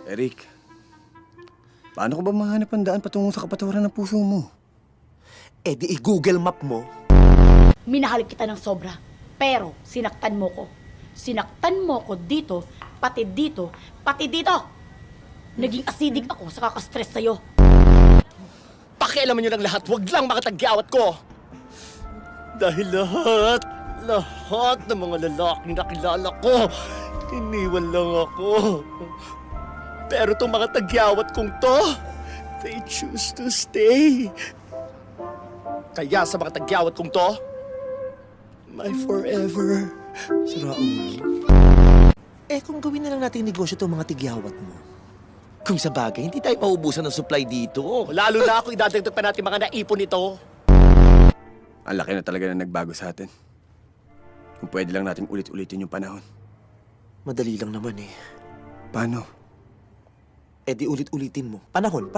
Eric, paano ko ba mahanap ang daan patungo sa kapatawaran ng puso mo? Eh di i-Google Map mo. Minahal kita ng sobra, pero sinaktan mo ko. Sinaktan mo ko dito, pati dito, pati dito! Naging acidic ako sa kakastress sa'yo. Pakialaman nyo ng lahat, wag lang makatagyawat ko! Dahil lahat ng mga lalaking nakilala ko, iniwan lang ako. Pero itong mga tagyawat kong to, they choose to stay. Kaya sa mga tagyawat kong to, my forever, si Raul. Eh kung gawin na lang natin negosyo itong mga tigyawat mo, kung sa bagay, hindi tayo maubusan ng supply dito. Lalo na ako, idadagdag pa natin mga naipon nito. Ang laki na talaga na nagbago sa atin. Kung pwede lang natin ulit-ulitin yung panahon. Madali lang naman eh. Paano? Eh di ulit-ulitin mo. Panahon.